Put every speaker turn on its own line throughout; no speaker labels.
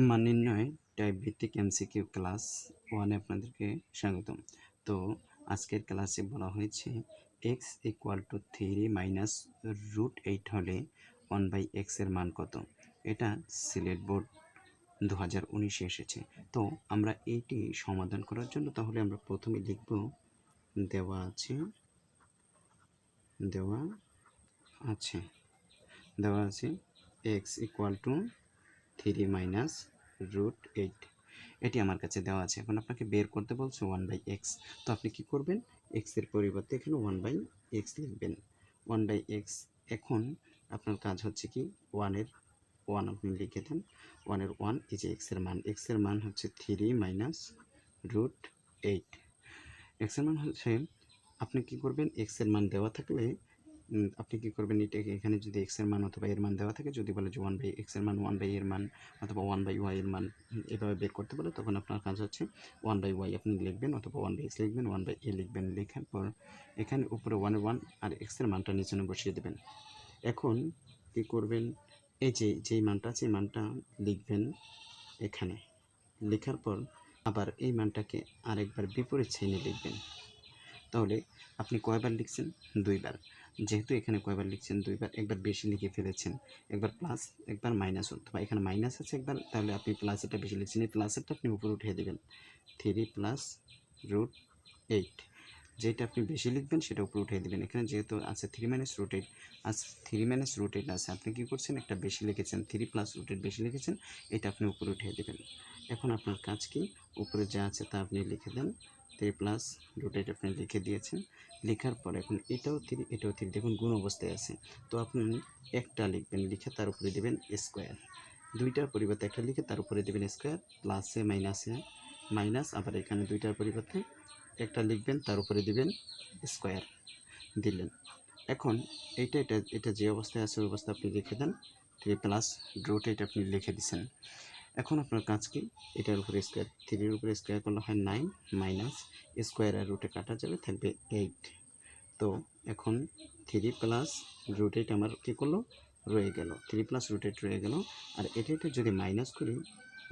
মান নির্ণয় টাইপ ভিত্তিক এমসিকিউ ক্লাস 1 আপনাদেরকে স্বাগতম। তো আজকের ক্লাসে বলা হয়েছে x = 3 মাইনাস √8 হলে 1/x এর মান কত। এটা সিলেট বোর্ড 2019 এসেছে। তো আমরা এইটি সমাধান করার জন্য তাহলে আমরা প্রথমে লিখব দেওয়া আছে x = 3 মাইনাস √8, এটি আমার কাছে দেওয়া আছে। এখন আপনাকে বের করতে বলছে 1/x। তো আপনি কি করবেন, x এর পরিবর্তে এখানে 1/x লিখবেন। 1/x। এখন আপনার কাজ হচ্ছে কি 1 এর 1 আপনি লিখে দেন। 1 এর 1 এই যে x এর মান হচ্ছে 3 মাইনাস √8। x এর মান হচ্ছে, আপনি কি করবেন, x এর মান দেওয়া থাকলে আপনি কি করবেন, এটাকে এখানে যদি x এর মান অথবা এর মান দেওয়া থাকে, যদি বলে যে 1/x এর মান 1/y এর মান অথবা 1/y এর মান এভাবে বের করতে বলে, তখন আপনার কাজ হচ্ছে 1/y আপনি লিখবেন অথবা 1/x লিখবেন, 1/a লিখবেন। লেখার পর এখানে উপরে 1 এর 1 আর x এর মানটা নিচে বসিয়ে দেবেন। এখন কি করবেন, এই যেই মানটা আছে এই মানটা লিখবেন এখানে। লেখার পর আবার এই মানটাকে আরেকবার বিপরীত সাইনে লিখবেন। তাহলে আপনি কয়বার লিখছেন, দুইবার। যেহেতু এখানে কয়বার লিখছেন, দুইবার। একবার বেশি লিখে ফেলেছেন, একবার প্লাস একবার মাইনাস, অথবা এখানে মাইনাস আছে একবার, তাহলে আপনি প্লাসেরটা বেশি লিখছেন, এই প্লাসেরটা আপনি উপরে উঠিয়ে দেবেন। 3 প্লাস √8, যেটা আপনি বেশি লিখবেন সেটা উপরে উঠিয়ে দেবেন। এখানে যেহেতু আছে 3 মাইনাস √8, আজ 3 মাইনাস √8 আছে, আপনি কি করছেন, একটা বেশি লিখেছেন, 3 প্লাস √8 বেশি লিখেছেন, এটা আপনি উপরে উঠিয়ে দেবেন। এখন আপনার কাজ কি, উপরে যা আছে তা আপনি লিখে দেন। 3 প্লাস √8 আপনি লিখে দিয়েছেন। লেখার পর এখন এটাও 3 এটাও 3, দেখুন গুণ অবস্থায় আছে। তো আপনি একটা লিখবেন, লিখে তার উপরে দেবেন স্কোয়ার। দুইটার পরিবর্তে একটা লিখে তার উপরে দেবেন স্কোয়ার, প্লাসে মাইনাসে মাইনাস, আবার এখানে দুইটার পরিবর্তে একটা লিখবেন, তার উপরে দিবেন স্কোয়ার দিলেন। এখন এটা যে অবস্থায় আছে ওই অবস্থা আপনি লিখে দেন। 3 প্লাস √8 আপনি লিখে দিচ্ছেন। এখন আপনার কাজ কি, এটার উপরে স্কোয়ার, 3 এর উপরে স্কোয়ার করলে হয় 9, মাইনাস স্কোয়ার আর রুটে কাটা যাবে, থাকবে 8। তো এখন 3 প্লাস √8 আমার কী করলো, রয়ে গেল, 3 প্লাস √8 রয়ে গেল। আর এটা যদি মাইনাস করি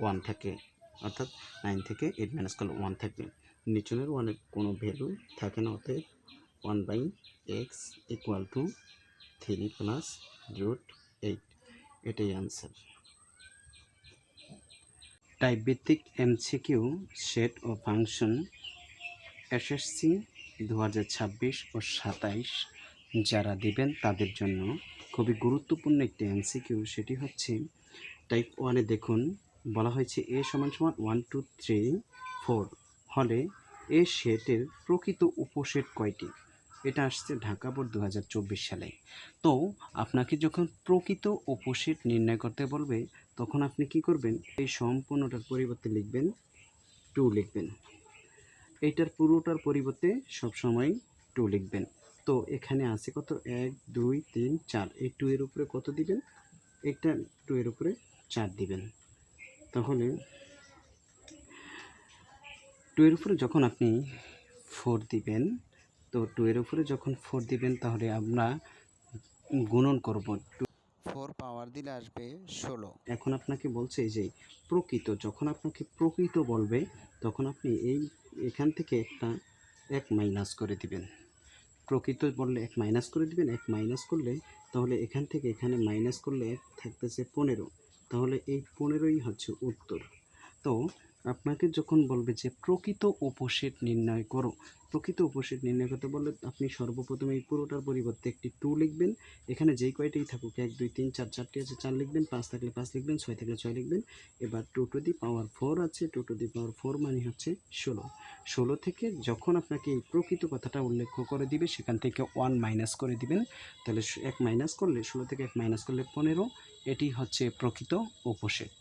1 থাকে, অর্থাৎ 9 থেকে 8 মাইনাস করলে 1 থাকবে। নিচনের 1 এর কোনো ভ্যালু থাকে না, অতএব 1/x = 3 প্লাস √8, এটাই আনসার। টাইপ ভিত্তিক এমসিকিউ সেট ও ফাংশন এসএসসি 2026 ও 27 যারা দিবেন তাদের জন্য খুবই গুরুত্বপূর্ণ একটি এমসিকিউ। সেটি হচ্ছে টাইপ 1-এ দেখুন বলা হয়েছে a = 1 2 3 4 হলে এ সেটের প্রকৃত উপসেট কয়টি। এটা আসছে ঢাকা বোর্ড 2024 সালে। তো আপনাকে যখন প্রকৃত উপসেট নির্ণয় করতে বলবে, তখন আপনি কি করবেন, এই সম্পূর্ণটার পরিবর্তে লিখবেন 2 লিখবেন, এইটার পুরোটার পরিবর্তে সবসময় 2 লিখবেন। তো এখানে আছে কত, 1 2 3 4, এই 2 এর উপরে কত দিবেন, একটা 2 এর উপরে 4 দিবেন। তাহলে 2 এর উপরে যখন আপনি 4 দিবেন, তো 2 এর উপরে যখন 4 দিবেন, তাহলে আমরা গুণন করব,
4 পাওয়ার দিলে আসবে 16।
এখন আপনাকে বলছে যে প্রকৃত, যখন আপনাকে প্রকৃত বলবে তখন আপনি এখান থেকে একটা 1 মাইনাস করে দিবেন। প্রকৃত বললে 1 মাইনাস করে দিবেন। 1 মাইনাস করলে তাহলে এখান থেকে এখানে মাইনাস করলে 1 থাকতেছে 15, তাহলে এই 15ই হচ্ছে উত্তর। তো আপনাকে যখন বলবে যে প্রকৃত উপসেট নির্ণয় করো, প্রকৃত উপসেট নির্ণয় করতে বললে আপনি সর্বপ্রথমে এই পুরোটার পরিবর্তে একটি 2 লিখবেন। এখানে যেই কয়টাই থাকুক, 1 2 3 4, 4টি আছে 4 লিখবেন, 5 থাকলে 5 লিখবেন, 6 থাকলে 6 লিখবেন। এবার 2 টু দি পাওয়ার 4 আছে, 2 টু দি পাওয়ার 4 মানে হচ্ছে 16। 16 থেকে যখন আপনাকে এই প্রকৃত কথাটা উল্লেখ করে দিবে, সেখান থেকে 1 মাইনাস করে দিবেন। তাহলে 1 মাইনাস করলে 16 থেকে 1 মাইনাস করলে 15, এটি হচ্ছে প্রকৃত উপসেট।